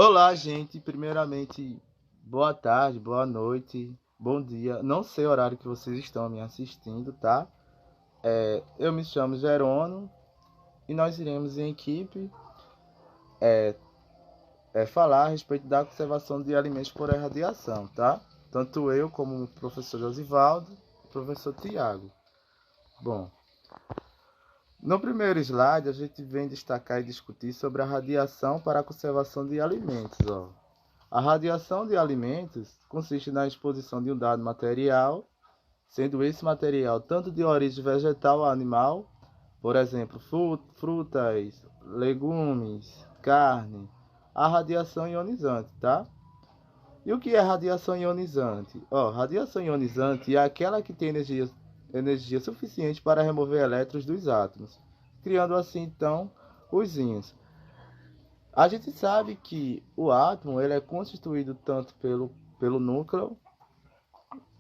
Olá, gente. Primeiramente, boa tarde, boa noite, bom dia. Não sei o horário que vocês estão me assistindo, tá? Eu me chamo Gerono e nós iremos em equipe falar a respeito da conservação de alimentos por irradiação, tá? Tanto eu como o professor Josivaldo e o professor Tiago. Bom, no primeiro slide a gente vem destacar e discutir sobre a radiação para a conservação de alimentos, ó. A radiação de alimentos consiste na exposição de um dado material, sendo esse material tanto de origem vegetal ou animal, por exemplo, frutas, legumes, carne, a radiação ionizante, tá? E o que é radiação ionizante? Radiação ionizante é aquela que tem energia suficiente para remover elétrons dos átomos, criando assim então os íons. A gente sabe que o átomo ele é constituído tanto pelo núcleo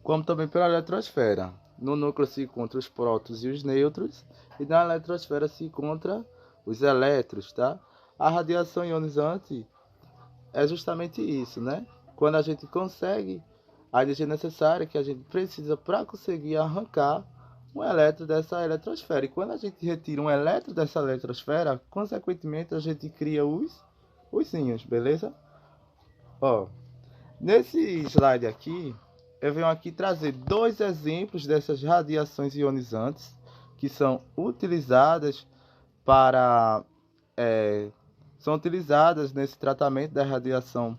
como também pela eletrosfera. No núcleo se encontram os prótons e os nêutrons, e na eletrosfera se encontram os elétrons, tá? A radiação ionizante é justamente isso, né? Quando a gente consegue a energia necessária que a gente precisa para conseguir arrancar um elétron dessa eletrosfera. E quando a gente retira um elétron dessa eletrosfera, consequentemente a gente cria os íons, beleza? Ó, nesse slide aqui, eu venho aqui trazer dois exemplos dessas radiações ionizantes que para é, são utilizadas nesse tratamento da radiação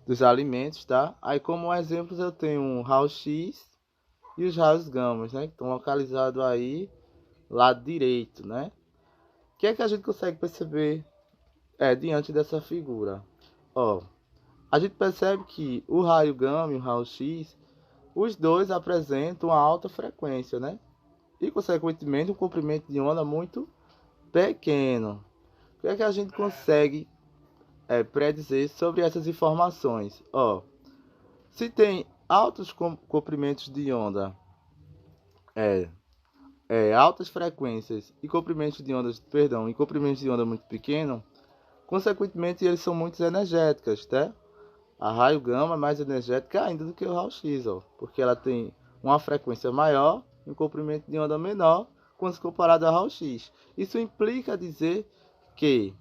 dos alimentos, tá? Aí como exemplos eu tenho um raio-x e os raios gamas, né? Que estão localizados aí lado direito, né? O que é que a gente consegue perceber diante dessa figura? Ó, a gente percebe que o raio gama e o raio-x, os dois apresentam uma alta frequência, né? E, consequentemente, um comprimento de onda muito pequeno. O que é que a gente consegue predizer sobre essas informações? Se tem altos comprimentos de onda, é, altas frequências e comprimentos de ondas, perdão, e comprimentos de onda muito pequeno, consequentemente eles são muito energéticas, tá? A raio gama é mais energética ainda do que o raio-x, porque ela tem uma frequência maior e um comprimento de onda menor quando se comparado ao raio-x. Isso implica dizer que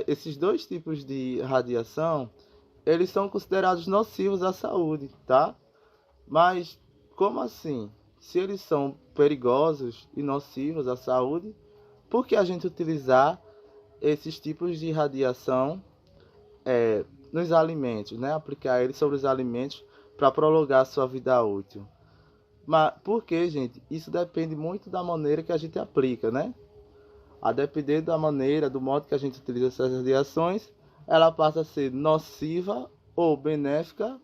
esses dois tipos de radiação eles são considerados nocivos à saúde, tá? Mas como assim? Se eles são perigosos e nocivos à saúde, por que a gente utilizar esses tipos de radiação nos alimentos, né? Aplicar eles sobre os alimentos para prolongar a sua vida útil. Mas por que, gente? Isso depende muito da maneira que a gente aplica, né? A depender da maneira, do modo que a gente utiliza essas radiações, ela passa a ser nociva ou benéfica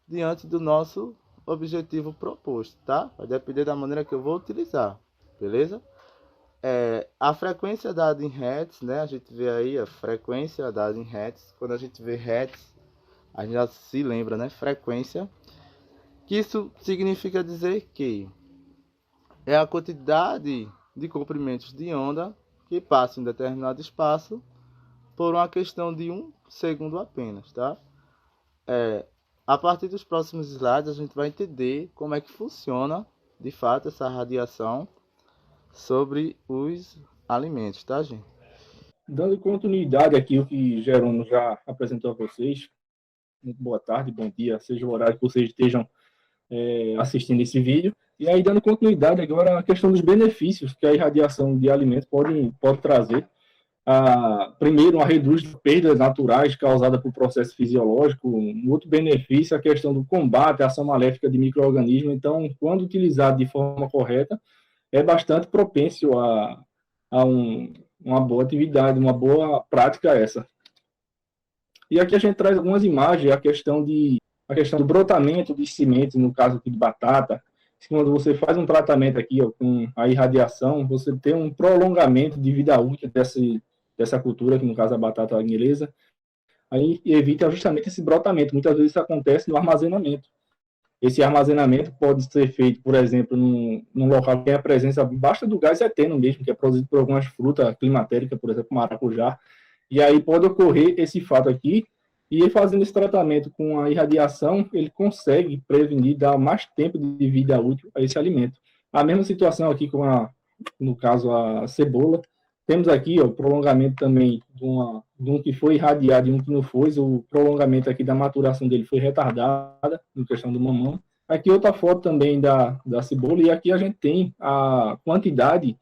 diante do nosso objetivo proposto, tá? Vai depender da maneira que eu vou utilizar, beleza? A frequência dada em Hertz, né? A gente vê aí a frequência dada em Hertz. Quando a gente vê Hertz, a gente já se lembra, né? Frequência. Que isso significa dizer que é a quantidade de comprimentos de onda que passa em determinado espaço por uma questão de 1 segundo apenas, tá? A partir dos próximos slides a gente vai entender como é que funciona de fato essa radiação sobre os alimentos, tá, gente? Dando continuidade aqui o que Jerônimo já apresentou a vocês, muito boa tarde, bom dia, seja o horário que vocês estejam assistindo esse vídeo. E aí, dando continuidade agora à questão dos benefícios que a irradiação de alimentos pode trazer. Primeiro, a reduz perdas naturais causadas por processo fisiológico. Um outro benefício é a questão do combate à ação maléfica de micro-organismos. Então, quando utilizado de forma correta, é bastante propenso a uma boa atividade, uma boa prática essa. E aqui a gente traz algumas imagens, a questão do brotamento de sementes, no caso aqui de batata. Quando você faz um tratamento aqui com a irradiação, você tem um prolongamento de vida útil dessa cultura, que no caso a batata inglesa, aí evita justamente esse brotamento. Muitas vezes isso acontece no armazenamento. Esse armazenamento pode ser feito, por exemplo, num local que tem a presença baixa do gás eteno mesmo, que é produzido por algumas frutas climatéricas, por exemplo, maracujá. E aí pode ocorrer esse fato aqui, e ele fazendo esse tratamento com a irradiação, ele consegue prevenir, dar mais tempo de vida útil a esse alimento. A mesma situação aqui com no caso, a cebola. Temos aqui ó, o prolongamento também de um que foi irradiado e um que não foi. O prolongamento aqui da maturação dele foi retardada, em questão do mamão. Aqui outra foto também da cebola, e aqui a gente tem a quantidade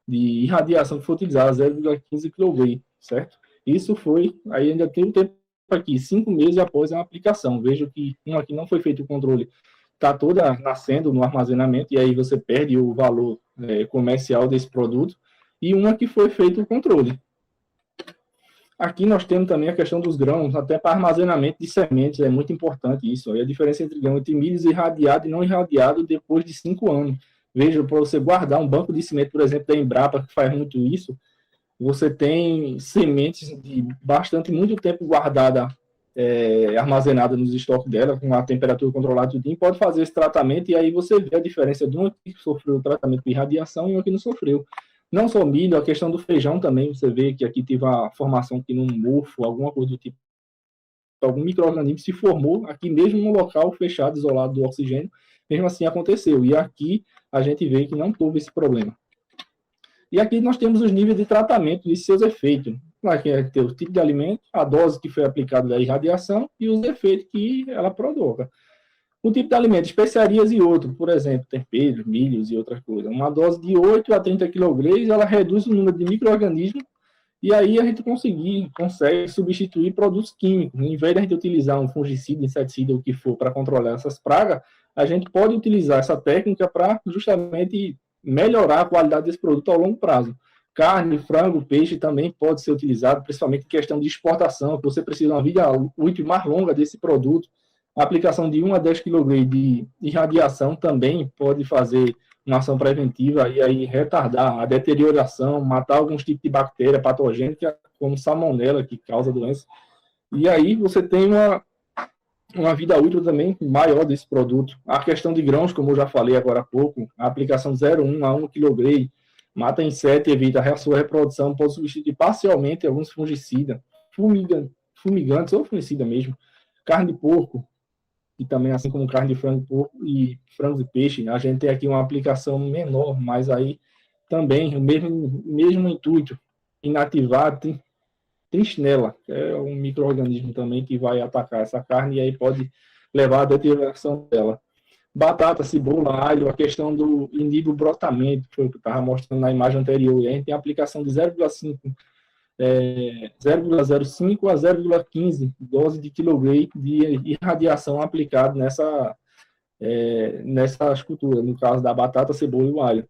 de irradiação que foi utilizada, 0,15 kg, certo? Isso foi, aí ainda tem um tempo aqui, 5 meses após a aplicação. Vejo que um aqui não foi feito o controle, está toda nascendo no armazenamento, e aí você perde o valor comercial desse produto, e uma que foi feito o controle. Aqui nós temos também a questão dos grãos, até para armazenamento de sementes, é muito importante isso. Aí a diferença entre grãos entre milhos irradiado e não irradiado depois de 5 anos. Veja, para você guardar um banco de semente, por exemplo, da Embrapa, que faz muito isso, você tem sementes de muito tempo guardada, armazenada nos estoques dela, com a temperatura controlada, tudinho, pode fazer esse tratamento, e aí você vê a diferença de uma que sofreu o tratamento de irradiação e uma que não sofreu. Não só milho, a questão do feijão também, você vê que aqui teve a formação aqui num mofo, alguma coisa do tipo, algum micro-organismo se formou aqui mesmo no local fechado, isolado do oxigênio, mesmo assim aconteceu. E aqui a gente vê que não houve esse problema. E aqui nós temos os níveis de tratamento e seus efeitos. Aqui é ter o tipo de alimento, a dose que foi aplicada da irradiação e os efeitos que ela provoca. Um tipo de alimento, especiarias e outro, por exemplo, temperos, milhos e outras coisas. Uma dose de 8 a 30 kg, ela reduz o número de micro-organismos, e aí a gente consegue substituir produtos químicos. Em vez de a gente utilizar um fungicida, inseticida, o que for, para controlar essas pragas, a gente pode utilizar essa técnica para justamente melhorar a qualidade desse produto ao longo prazo. Carne, frango, peixe também pode ser utilizado, principalmente em questão de exportação, que você precisa de uma vida útil mais longa desse produto. A aplicação de 1 a 10 kg de irradiação também pode fazer uma ação preventiva e aí retardar a deterioração, matar alguns tipos de bactéria patogênica, como salmonela, que causa doença. E aí você tem uma vida útil também maior desse produto. A questão de grãos, como eu já falei agora há pouco, a aplicação 0,1 a 1 kg mata inseto e evita a sua reprodução, pode substituir parcialmente alguns fungicidas, fumigantes ou fungicida mesmo. Carne de porco, e também assim como carne de frango, porco e frango e peixe, a gente tem aqui uma aplicação menor, mas aí também o mesmo intuito, inativar trichinela, que é um micro-organismo também que vai atacar essa carne e aí pode levar à deterioração dela. Batata, cebola, alho, a questão do inibe o brotamento, que foi o que eu estava mostrando na imagem anterior, e a gente tem a aplicação de 0,05 a 0,15 dose de quilograma de irradiação aplicado nessas culturas, no caso da batata, cebola e o alho.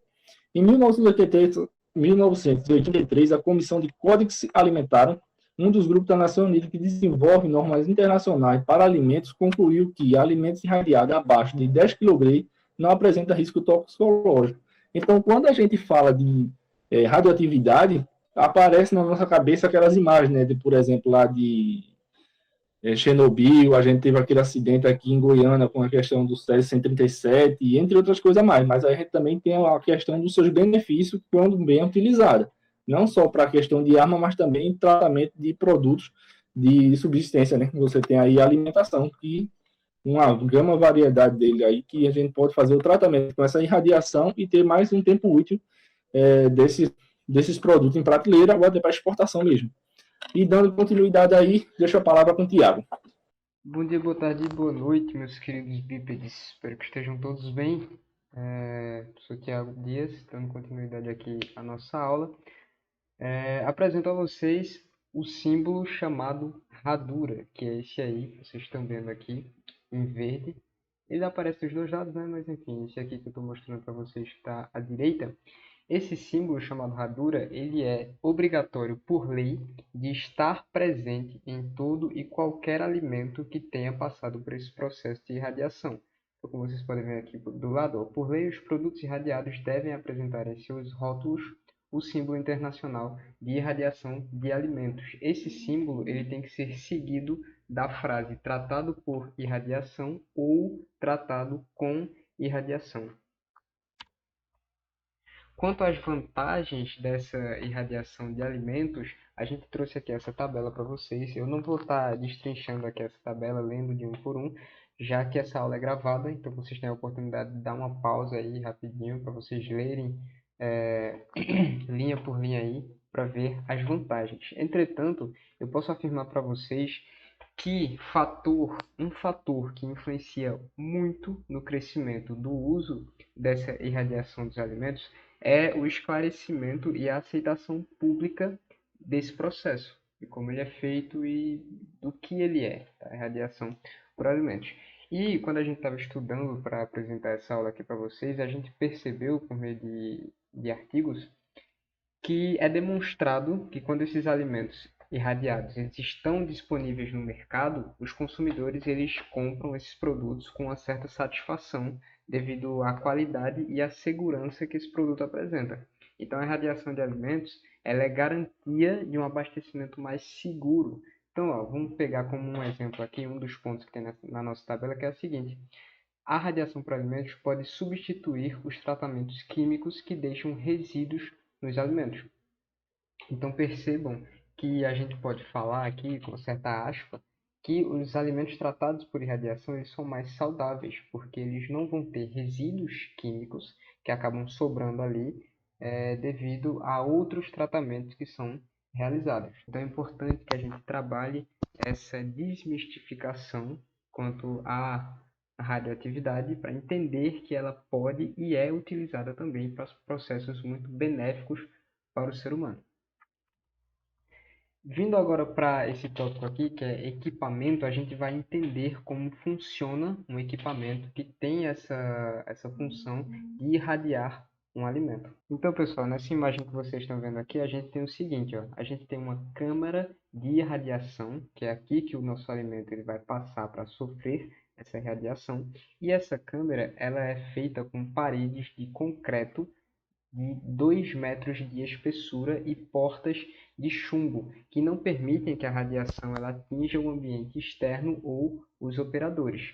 Em 1983, a Comissão de Códex Alimentar, um dos grupos da Nação Unida que desenvolve normas internacionais para alimentos, concluiu que alimentos irradiados abaixo de 10 kg não apresentam risco toxicológico. Então, quando a gente fala de radioatividade, aparece na nossa cabeça aquelas imagens, né, por exemplo, lá de Chernobyl, a gente teve aquele acidente aqui em Goiânia com a questão do Césio-137, e entre outras coisas mais, mas a gente também tem a questão dos seus benefícios quando bem utilizada, não só para a questão de arma, mas também tratamento de produtos de subsistência, né? Você tem aí a alimentação, que uma gama variedade dele aí, que a gente pode fazer o tratamento com essa irradiação e ter mais um tempo útil desses produtos em prateleira ou até para exportação mesmo. E dando continuidade aí, deixo a palavra com o Tiago. Bom dia, boa tarde e boa noite, meus queridos bípedes. Espero que estejam todos bem. Sou Tiago Dias, dando continuidade aqui à nossa aula. Apresento a vocês o símbolo chamado Radura, que é esse aí, vocês estão vendo aqui, em verde. Ele aparece dos dois lados, né? Mas enfim, esse aqui que eu estou mostrando para vocês está à direita. Esse símbolo chamado Radura, ele é obrigatório por lei de estar presente em todo e qualquer alimento que tenha passado por esse processo de irradiação. Então, como vocês podem ver aqui do lado, ó, por lei, os produtos irradiados devem apresentar em seus rótulos o símbolo internacional de irradiação de alimentos. Esse símbolo ele tem que ser seguido da frase tratado por irradiação ou tratado com irradiação. Quanto às vantagens dessa irradiação de alimentos, a gente trouxe aqui essa tabela para vocês. Eu não vou estar destrinchando aqui essa tabela, lendo de um por um, já que essa aula é gravada, então vocês têm a oportunidade de dar uma pausa aí rapidinho para vocês lerem linha por linha aí para ver as vantagens. Entretanto, eu posso afirmar para vocês que um fator que influencia muito no crescimento do uso dessa irradiação dos alimentos é o esclarecimento e a aceitação pública desse processo, de como ele é feito e do que ele é, tá? A irradiação por alimentos. E quando a gente estava estudando para apresentar essa aula aqui para vocês, a gente percebeu, por meio de artigos, que é demonstrado que quando esses alimentos irradiados eles estão disponíveis no mercado, os consumidores eles compram esses produtos com uma certa satisfação devido à qualidade e à segurança que esse produto apresenta. Então, a irradiação de alimentos ela é garantia de um abastecimento mais seguro. Então, ó, vamos pegar como um exemplo aqui um dos pontos que tem na nossa tabela, que é o seguinte: a radiação por alimentos pode substituir os tratamentos químicos que deixam resíduos nos alimentos. Então percebam que a gente pode falar aqui, com certa aspa, que os alimentos tratados por irradiação eles são mais saudáveis, porque eles não vão ter resíduos químicos que acabam sobrando ali devido a outros tratamentos que são realizados. Então é importante que a gente trabalhe essa desmistificação quanto à radioatividade para entender que ela pode e é utilizada também para processos muito benéficos para o ser humano. Vindo agora para esse tópico aqui, que é equipamento, a gente vai entender como funciona um equipamento que tem essa função de irradiar um alimento. Então, pessoal, nessa imagem que vocês estão vendo aqui, a gente tem o seguinte, ó, a gente tem uma câmara de irradiação, que é aqui que o nosso alimento ele vai passar para sofrer essa irradiação, e essa câmara ela é feita com paredes de concreto de 2 metros de espessura e portas de chumbo, que não permitem que a radiação ela atinja o ambiente externo ou os operadores.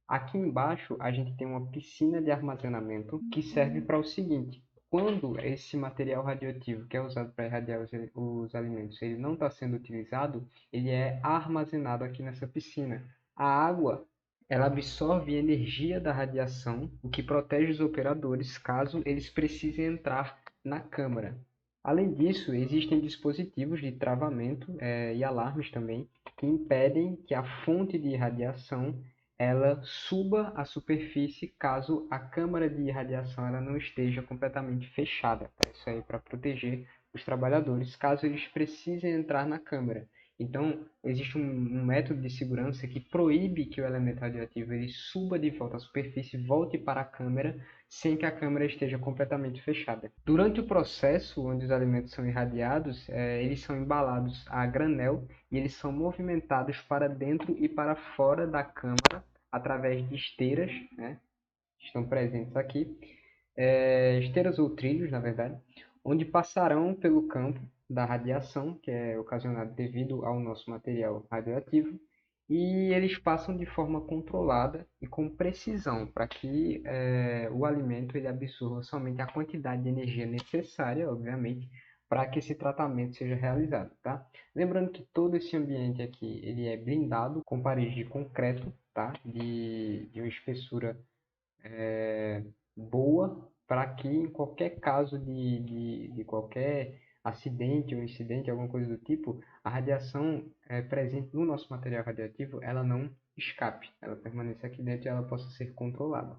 Aqui embaixo a gente tem uma piscina de armazenamento que serve para o seguinte: quando esse material radioativo que é usado para irradiar os alimentos ele não está sendo utilizado, ele é armazenado aqui nessa piscina. A água ela absorve energia da radiação, o que protege os operadores caso eles precisem entrar na câmara. Além disso, existem dispositivos de travamento e alarmes também que impedem que a fonte de irradiação ela suba à superfície caso a câmara de irradiação ela não esteja completamente fechada. Isso aí para proteger os trabalhadores caso eles precisem entrar na câmara. Então, existe um método de segurança que proíbe que o elemento radioativo ele suba de volta à superfície e volte para a câmara sem que a câmara esteja completamente fechada. Durante o processo onde os alimentos são irradiados, eles são embalados a granel e eles são movimentados para dentro e para fora da câmara através de esteiras, né, que estão presentes aqui, esteiras ou trilhos, na verdade, onde passarão pelo campo da radiação, que é ocasionado devido ao nosso material radioativo, e eles passam de forma controlada e com precisão para que o alimento ele absorva somente a quantidade de energia necessária, obviamente, para que esse tratamento seja realizado, tá? Lembrando que todo esse ambiente aqui ele é blindado com paredes de concreto, tá? De uma espessura boa para que em qualquer caso de qualquer acidente ou incidente, alguma coisa do tipo, a radiação presente no nosso material radioativo, ela não escape, ela permaneça aqui dentro e ela possa ser controlada.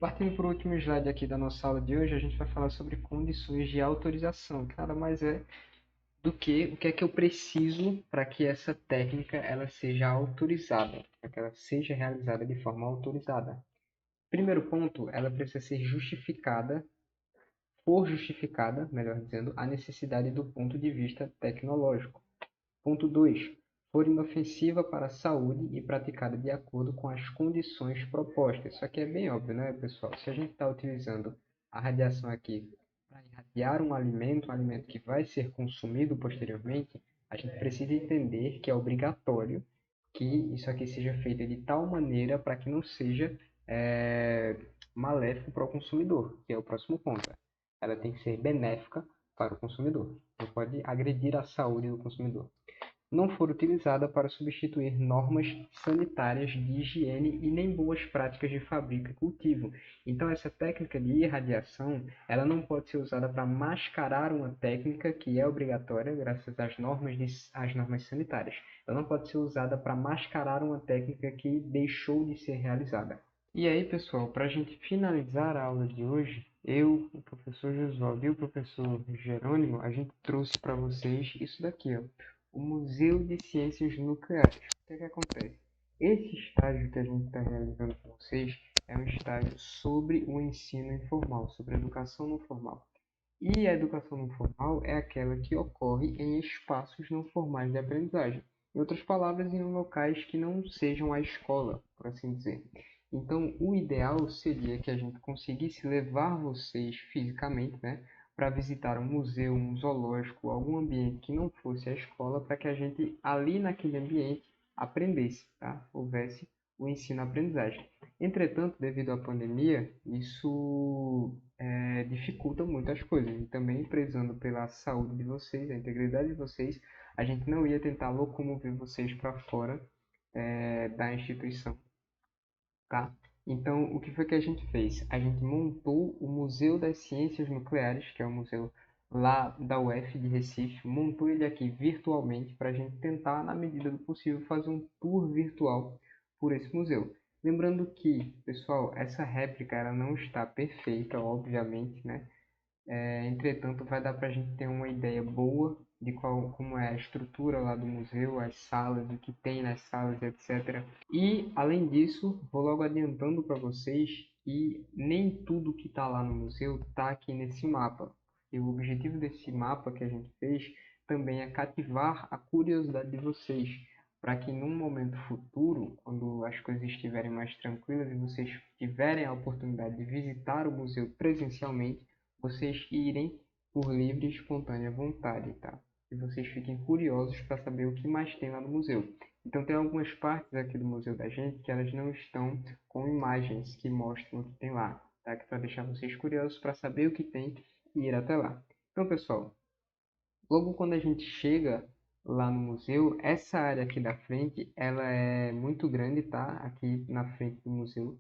Partindo para o último slide aqui da nossa aula de hoje, a gente vai falar sobre condições de autorização, que nada mais é do que o que é que eu preciso para que essa técnica ela seja autorizada, para que ela seja realizada de forma autorizada. Primeiro ponto, ela precisa ser justificada, melhor dizendo, a necessidade do ponto de vista tecnológico. Ponto 2, for inofensiva para a saúde e praticada de acordo com as condições propostas. Isso aqui é bem óbvio, né, pessoal? Se a gente está utilizando a radiação aqui para irradiar um alimento que vai ser consumido posteriormente, a gente precisa entender que é obrigatório que isso aqui seja feito de tal maneira para que não seja maléfico para o consumidor, que é o próximo ponto. Ela tem que ser benéfica para o consumidor, não pode agredir a saúde do consumidor. Não for utilizada para substituir normas sanitárias de higiene e nem boas práticas de fabrico e cultivo. Então, essa técnica de irradiação, ela não pode ser usada para mascarar uma técnica que é obrigatória graças às normas sanitárias. Ela não pode ser usada para mascarar uma técnica que deixou de ser realizada. E aí, pessoal, para a gente finalizar a aula de hoje, eu, o professor Josualdo e o professor Jerônimo, a gente trouxe para vocês isso daqui, ó, o Museu de Ciências Nucleares. O que é que acontece? Esse estágio que a gente está realizando com vocês é um estágio sobre o ensino informal, sobre a educação não formal. E a educação não formal é aquela que ocorre em espaços não formais de aprendizagem. Em outras palavras, em locais que não sejam a escola, por assim dizer. Então, o ideal seria que a gente conseguisse levar vocês fisicamente, né, para visitar um museu, um zoológico, algum ambiente que não fosse a escola, para que a gente, ali naquele ambiente, aprendesse, tá? Houvesse o ensino-aprendizagem. Entretanto, devido à pandemia, isso dificulta muito as coisas. E também prezando pela saúde de vocês, a integridade de vocês, a gente não ia tentar locomover vocês para fora da instituição, tá? Então, o que foi que a gente fez? A gente montou o Museu das Ciências Nucleares, que é o museu lá da UF de Recife, montou ele aqui virtualmente para a gente tentar, na medida do possível, fazer um tour virtual por esse museu. Lembrando que, pessoal, essa réplica ela não está perfeita, obviamente, né? Entretanto, vai dar para a gente ter uma ideia boa de como é a estrutura lá do museu, as salas, o que tem nas salas, etc. E, além disso, vou logo adiantando para vocês que nem tudo que está lá no museu está aqui nesse mapa. E o objetivo desse mapa que a gente fez também é cativar a curiosidade de vocês, para que num momento futuro, quando as coisas estiverem mais tranquilas e vocês tiverem a oportunidade de visitar o museu presencialmente, vocês irem por livre e espontânea vontade, tá? E vocês fiquem curiosos para saber o que mais tem lá no museu. Então tem algumas partes aqui do museu da gente que elas não estão com imagens que mostram o que tem lá, tá? Que é para deixar vocês curiosos para saber o que tem e ir até lá. Então, pessoal, logo quando a gente chega lá no museu, essa área aqui da frente, ela é muito grande, tá? Aqui na frente do museu.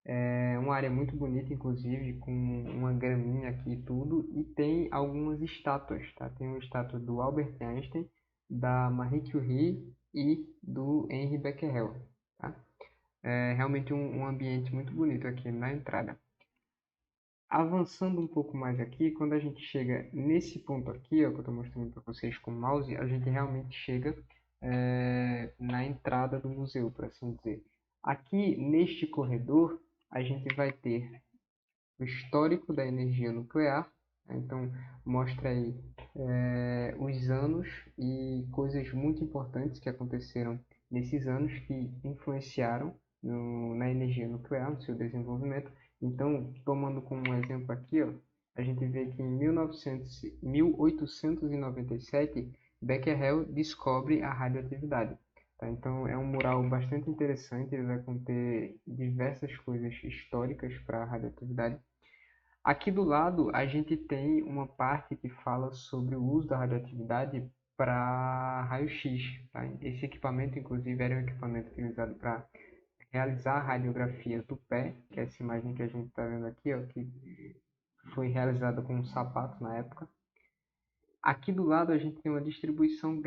É uma área muito bonita, inclusive, com uma graminha aqui e tudo. E tem algumas estátuas, tá? Tem uma estátua do Albert Einstein, da Marie Curie e do Henri Becquerel, tá? É realmente um ambiente muito bonito aqui na entrada. Avançando um pouco mais aqui, quando a gente chega nesse ponto aqui, ó, que eu estou mostrando para vocês com o mouse, a gente realmente chega na entrada do museu, por assim dizer. Aqui, neste corredor, a gente vai ter o histórico da energia nuclear, né? Então, mostra aí os anos e coisas muito importantes que aconteceram nesses anos que influenciaram na energia nuclear, no seu desenvolvimento. Então, tomando como exemplo aqui, ó, a gente vê que em 1897, Becquerel descobre a radioatividade. Tá? Então, é um mural bastante interessante, ele vai conter diversas coisas históricas para a radioatividade. Aqui do lado, a gente tem uma parte que fala sobre o uso da radioatividade para raio-x. Tá? Esse equipamento, inclusive, era um equipamento utilizado para realizar radiografias do pé, que é essa imagem que a gente está vendo aqui, ó, que foi realizada com um sapato na época. Aqui do lado, a gente tem uma distribuição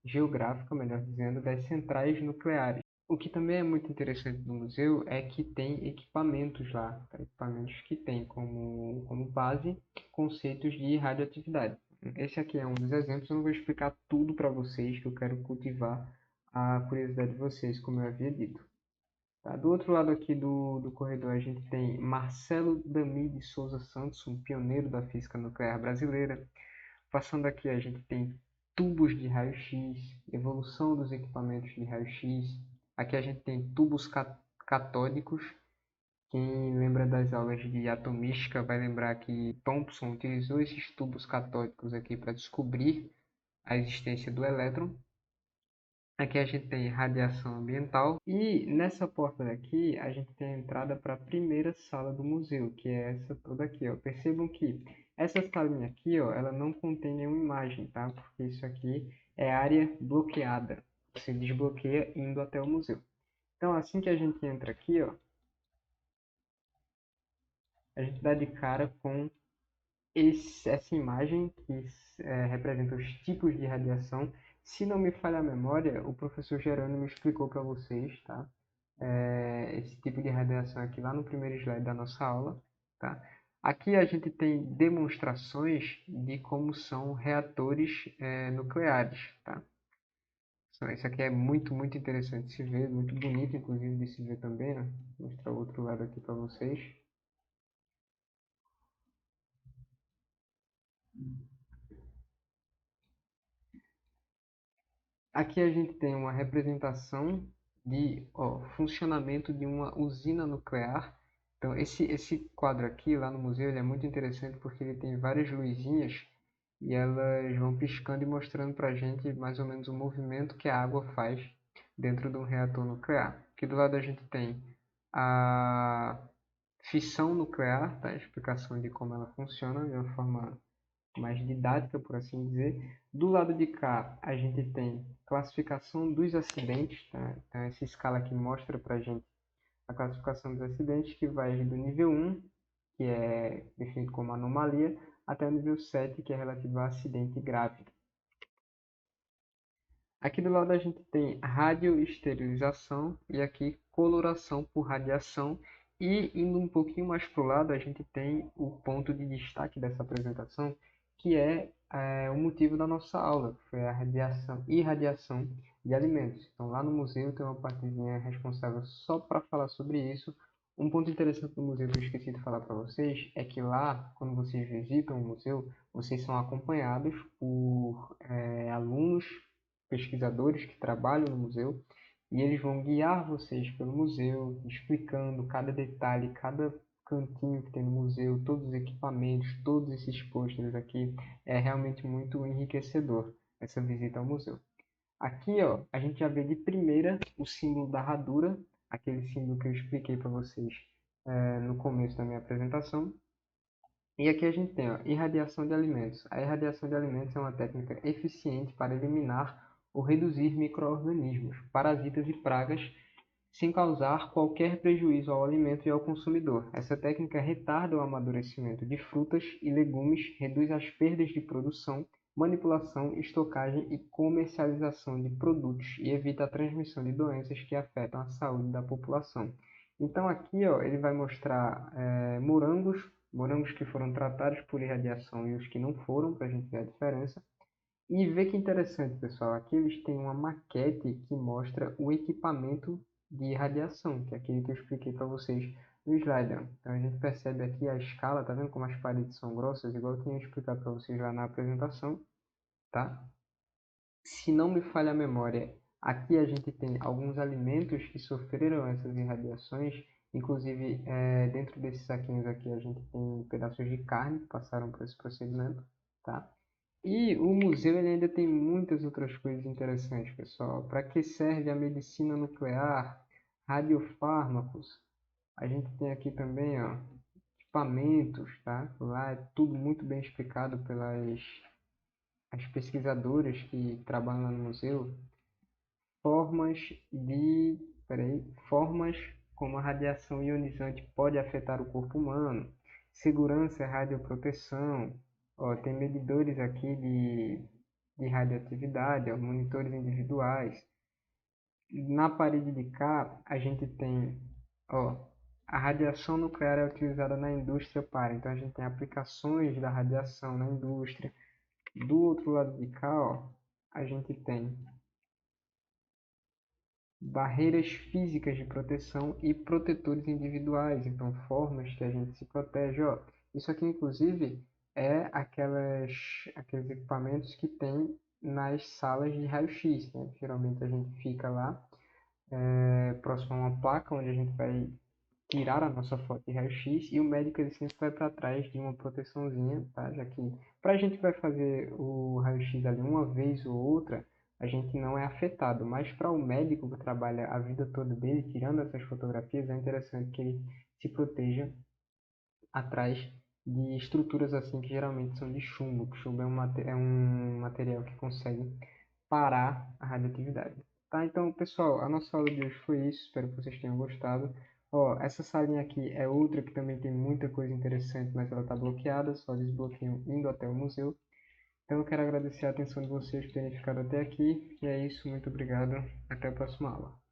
geográfica, melhor dizendo, das centrais nucleares. O que também é muito interessante no museu é que tem equipamentos lá, tá? Equipamentos que têm como base conceitos de radioatividade. Esse aqui é um dos exemplos, eu não vou explicar tudo para vocês, que eu quero cultivar a curiosidade de vocês, como eu havia dito. Tá? Do outro lado aqui do corredor, a gente tem Marcelo Damy de Souza Santos, um pioneiro da física nuclear brasileira. Passando aqui, a gente tem tubos de raio-x, evolução dos equipamentos de raio-x. Aqui a gente tem tubos catódicos. Quem lembra das aulas de atomística vai lembrar que Thomson utilizou esses tubos catódicos aqui para descobrir a existência do elétron. Aqui a gente tem radiação ambiental e nessa porta daqui a gente tem a entrada para a primeira sala do museu, que é essa toda aqui, ó. Percebam que essa salinha aqui, ó, ela não contém nenhuma imagem, tá? Porque isso aqui é área bloqueada. Você desbloqueia indo até o museu. Então, assim que a gente entra aqui, ó, a gente dá de cara com essa imagem que representa os tipos de radiação. Se não me falha a memória, o professor Jerônimo explicou para vocês, tá? Esse tipo de radiação aqui lá no primeiro slide da nossa aula, tá? Aqui a gente tem demonstrações de como são reatores nucleares, tá? Isso aqui é muito interessante de se ver, muito bonito, inclusive, de se ver também, né? Vou mostrar o outro lado aqui para vocês. Aqui a gente tem uma representação de funcionamento de uma usina nuclear. Então, esse quadro aqui, lá no museu, ele é muito interessante porque ele tem várias luzinhas e elas vão piscando e mostrando para a gente mais ou menos o movimento que a água faz dentro de um reator nuclear. Aqui do lado a gente tem a fissão nuclear, tá? A explicação de como ela funciona de uma forma mais didática, por assim dizer. Do lado de cá, a gente tem classificação dos acidentes, tá? Então, essa escala aqui mostra para a gente a classificação dos acidentes, que vai do nível 1, que é definido como anomalia, até o nível 7, que é relativo a acidente grave. Aqui do lado a gente tem radioesterilização e aqui coloração por radiação. E indo um pouquinho mais para o lado, a gente tem o ponto de destaque dessa apresentação, que é o motivo da nossa aula, que foi a radiação e irradiação de alimentos. Então lá no museu tem uma partezinha responsável só para falar sobre isso. Um ponto interessante do museu que eu esqueci de falar para vocês é que lá, quando vocês visitam o museu, vocês são acompanhados por alunos pesquisadores que trabalham no museu e eles vão guiar vocês pelo museu, explicando cada detalhe, cada cantinho que tem no museu, todos os equipamentos, todos esses pôsteres aqui. É realmente muito enriquecedor essa visita ao museu. Aqui, ó, a gente já vê de primeira o símbolo da radura, aquele símbolo que eu expliquei para vocês no começo da minha apresentação. E aqui a gente tem, ó, irradiação de alimentos. A irradiação de alimentos é uma técnica eficiente para eliminar ou reduzir micro-organismos, parasitas e pragas, sem causar qualquer prejuízo ao alimento e ao consumidor. Essa técnica retarda o amadurecimento de frutas e legumes, reduz as perdas de produção, manipulação, estocagem e comercialização de produtos e evita a transmissão de doenças que afetam a saúde da população. Então aqui, ó, ele vai mostrar morangos que foram tratados por irradiação e os que não foram, para a gente ver a diferença. E ver que interessante, pessoal, aqui eles têm uma maquete que mostra o equipamento de irradiação, que é aquele que eu expliquei para vocês no slide. Então a gente percebe aqui a escala, tá vendo como as paredes são grossas, igual eu tinha explicado para vocês lá na apresentação, tá? Se não me falha a memória, aqui a gente tem alguns alimentos que sofreram essas irradiações, inclusive dentro desses saquinhos aqui a gente tem pedaços de carne que passaram por esse procedimento, tá? E o museu ele ainda tem muitas outras coisas interessantes, pessoal. Para que serve a medicina nuclear, radiofármacos? A gente tem aqui também, ó, equipamentos, tá? Lá é tudo muito bem explicado pelas as pesquisadoras que trabalham lá no museu. Formas de, formas como a radiação ionizante pode afetar o corpo humano, segurança e radioproteção, ó, tem medidores aqui de radioatividade, ó, monitores individuais. Na parede de cá, a gente tem, ó, a radiação nuclear é utilizada na indústria então a gente tem aplicações da radiação na indústria. Do outro lado de cá, ó, a gente tem barreiras físicas de proteção e protetores individuais, então formas que a gente se protege, ó. Isso aqui, inclusive, é aqueles equipamentos que tem nas salas de raio-x, né? Geralmente a gente fica lá, próximo a uma placa onde a gente vai tirar a nossa foto de raio-x e o médico ele sempre vai para trás de uma proteçãozinha, tá? Já que para a gente vai fazer o raio-x ali uma vez ou outra, a gente não é afetado. Mas para o médico que trabalha a vida toda dele tirando essas fotografias, é interessante que ele se proteja atrás de estruturas assim que geralmente são de chumbo. Que chumbo é um material que consegue parar a radioatividade. Tá, então, pessoal, a nossa aula de hoje foi isso. Espero que vocês tenham gostado. Ó, essa salinha aqui é outra que também tem muita coisa interessante, mas ela está bloqueada, só desbloqueiam indo até o museu. Então, eu quero agradecer a atenção de vocês por terem ficado até aqui. E é isso, muito obrigado. Até a próxima aula.